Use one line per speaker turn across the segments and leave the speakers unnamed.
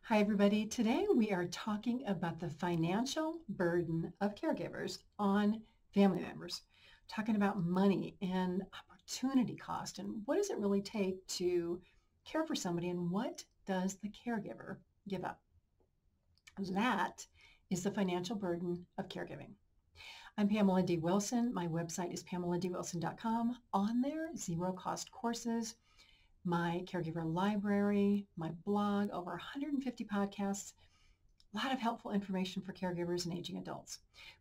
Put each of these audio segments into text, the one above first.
Hi, everybody. Today we are talking about the financial burden of caregivers on family members, talking about money and opportunity cost and what does it really take to care for somebody and what does the caregiver give up? That is the financial burden of caregiving. I'm Pamela D. Wilson. My website is pameladwilson.com. On there, zero cost courses, my caregiver library, my blog, over 150 podcasts, a lot of helpful information for caregivers and aging adults.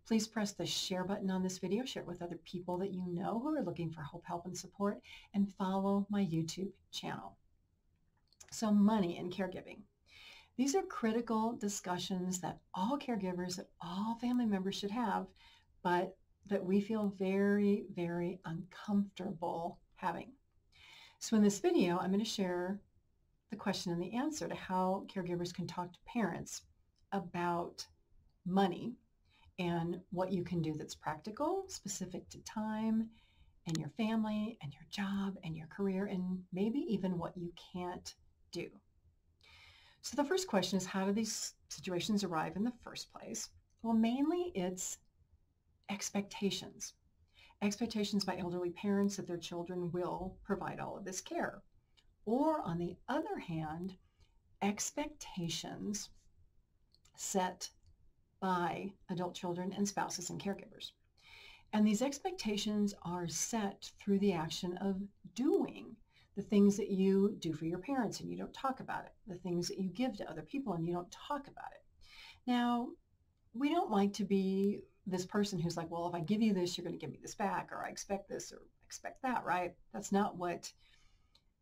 Please press the share button on this video, share it with other people that you know who are looking for hope, help, and support, and follow my YouTube channel. So money and caregiving. These are critical discussions that all caregivers, that all family members should have, but that we feel very, very uncomfortable having. So in this video, I'm going to share the question and the answer to how caregivers can talk to parents about money and what you can do that's practical, specific to time and your family and your job and your career, and maybe even what you can't do. So the first question is, how do these situations arrive in the first place? Well, mainly it's expectations. Expectations by elderly parents that their children will provide all of this care. Or on the other hand, expectations set by adult children and spouses and caregivers. And these expectations are set through the action of doing the things that you do for your parents and you don't talk about it, the things that you give to other people and you don't talk about it. Now, we don't like to be this person who's like, well, if I give you this, you're going to give me this back, or I expect this or expect that, right? That's not what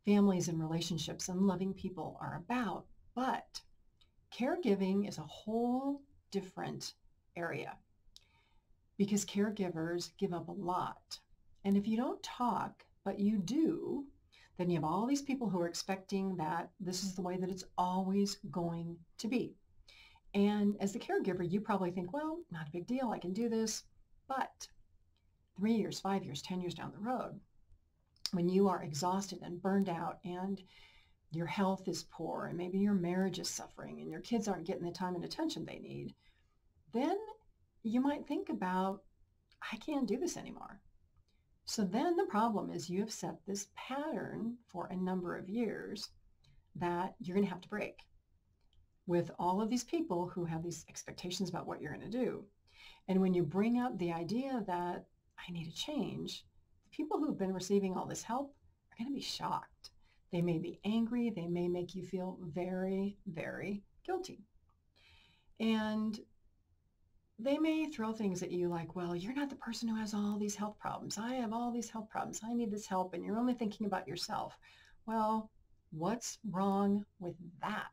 families and relationships and loving people are about. But caregiving is a whole different area because caregivers give up a lot. And if you don't talk, but you do, then you have all these people who are expecting that this is the way that it's always going to be. And as the caregiver, you probably think, well, not a big deal. I can do this. But 3 years, 5 years, 10 years down the road, when you are exhausted and burned out and your health is poor and maybe your marriage is suffering and your kids aren't getting the time and attention they need, then you might think about, I can't do this anymore. So then the problem is you have set this pattern for a number of years that you're going to have to break with all of these people who have these expectations about what you're going to do. And when you bring up the idea that I need a change, the people who've been receiving all this help are going to be shocked. They may be angry. They may make you feel very, very guilty. And they may throw things at you like, well, you're not the person who has all these health problems. I have all these health problems. I need this help. And you're only thinking about yourself. Well, what's wrong with that?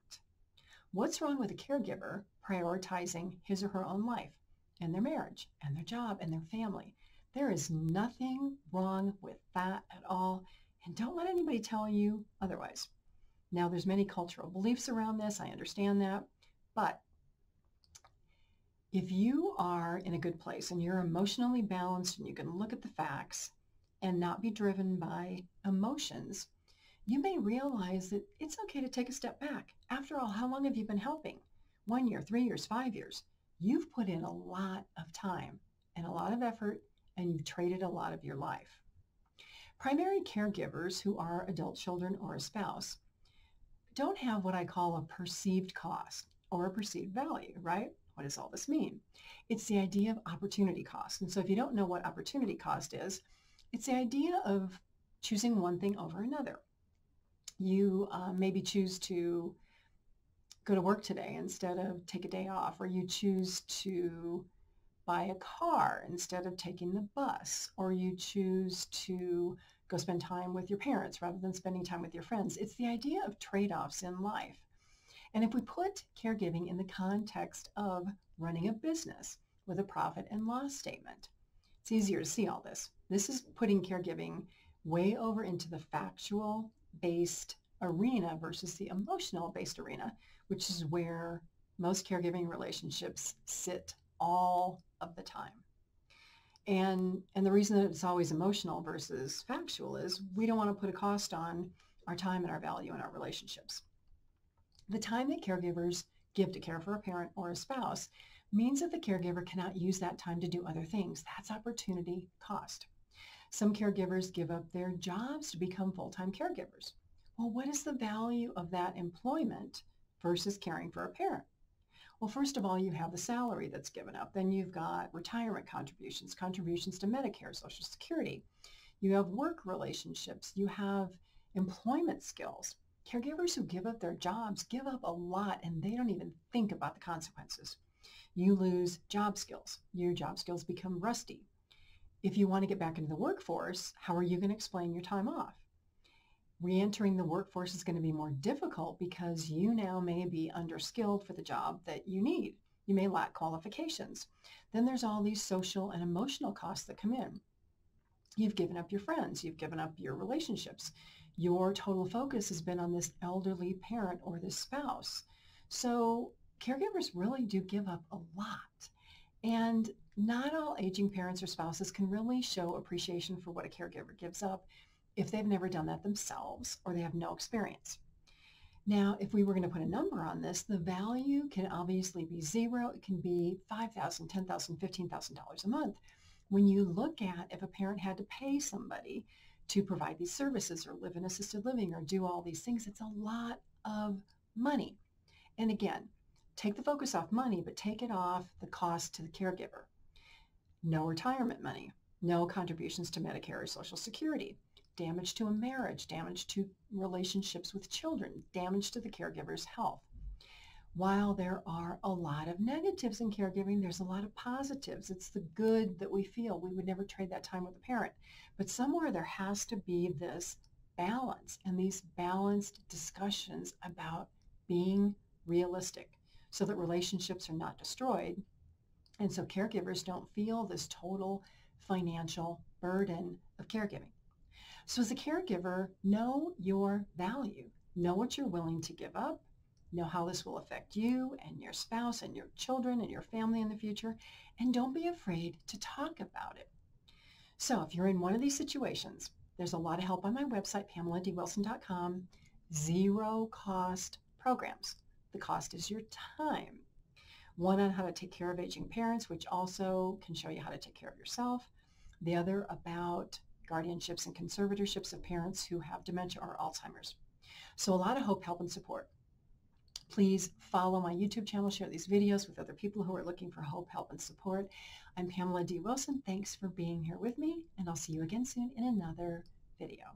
What's wrong with a caregiver prioritizing his or her own life and their marriage and their job and their family? There is nothing wrong with that at all. And don't let anybody tell you otherwise. Now, there's many cultural beliefs around this. I understand that. But if you are in a good place and you're emotionally balanced and you can look at the facts and not be driven by emotions, you may realize that it's okay to take a step back. After all, how long have you been helping? 1 year, 3 years, 5 years. You've put in a lot of time and a lot of effort, and you've traded a lot of your life. Primary caregivers who are adult children or a spouse don't have what I call a perceived cost or a perceived value, right? What does all this mean? It's the idea of opportunity cost. And so if you don't know what opportunity cost is, it's the idea of choosing one thing over another. You maybe choose to go to work today instead of take a day off, or you choose to buy a car instead of taking the bus, or you choose to go spend time with your parents rather than spending time with your friends. It's the idea of trade-offs in life. And if we put caregiving in the context of running a business with a profit and loss statement, it's easier to see all this. This is putting caregiving way over into the factual-based arena versus the emotional-based arena, which is where most caregiving relationships sit all of the time. And the reason that it's always emotional versus factual is we don't want to put a cost on our time and our value and our relationships. The time that caregivers give to care for a parent or a spouse means that the caregiver cannot use that time to do other things. That's opportunity cost. Some caregivers give up their jobs to become full-time caregivers. Well, what is the value of that employment versus caring for a parent? Well, first of all, you have the salary that's given up. Then you've got retirement contributions, contributions to Medicare, Social Security. You have work relationships. You have employment skills. Caregivers who give up their jobs give up a lot and they don't even think about the consequences. You lose job skills. Your job skills become rusty. If you want to get back into the workforce, how are you going to explain your time off? Re-entering the workforce is going to be more difficult because you now may be underskilled for the job that you need. You may lack qualifications. Then there's all these social and emotional costs that come in. You've given up your friends. You've given up your relationships. Your total focus has been on this elderly parent or this spouse. So caregivers really do give up a lot. And not all aging parents or spouses can really show appreciation for what a caregiver gives up if they've never done that themselves or they have no experience. Now, if we were going to put a number on this, the value can obviously be zero. It can be $5,000, $10,000, $15,000 a month. When you look at if a parent had to pay somebody to provide these services or live in assisted living or do all these things, it's a lot of money. And again, take the focus off money, but take it off the cost to the caregiver. No retirement money, no contributions to Medicare or Social Security, damage to a marriage, damage to relationships with children, damage to the caregiver's health. While there are a lot of negatives in caregiving, there's a lot of positives. It's the good that we feel. We would never trade that time with a parent. But somewhere there has to be this balance and these balanced discussions about being realistic so that relationships are not destroyed. And so caregivers don't feel this total financial burden of caregiving. So as a caregiver, know your value. Know what you're willing to give up. Know how this will affect you and your spouse and your children and your family in the future. And don't be afraid to talk about it. So if you're in one of these situations, there's a lot of help on my website, PamelaDWilson.com. Zero cost programs. The cost is your time. One on how to take care of aging parents, which also can show you how to take care of yourself. The other about guardianships and conservatorships of parents who have dementia or Alzheimer's. So a lot of hope, help, and support. Please follow my YouTube channel, share these videos with other people who are looking for hope, help, and support. I'm Pamela D. Wilson. Thanks for being here with me, and I'll see you again soon in another video.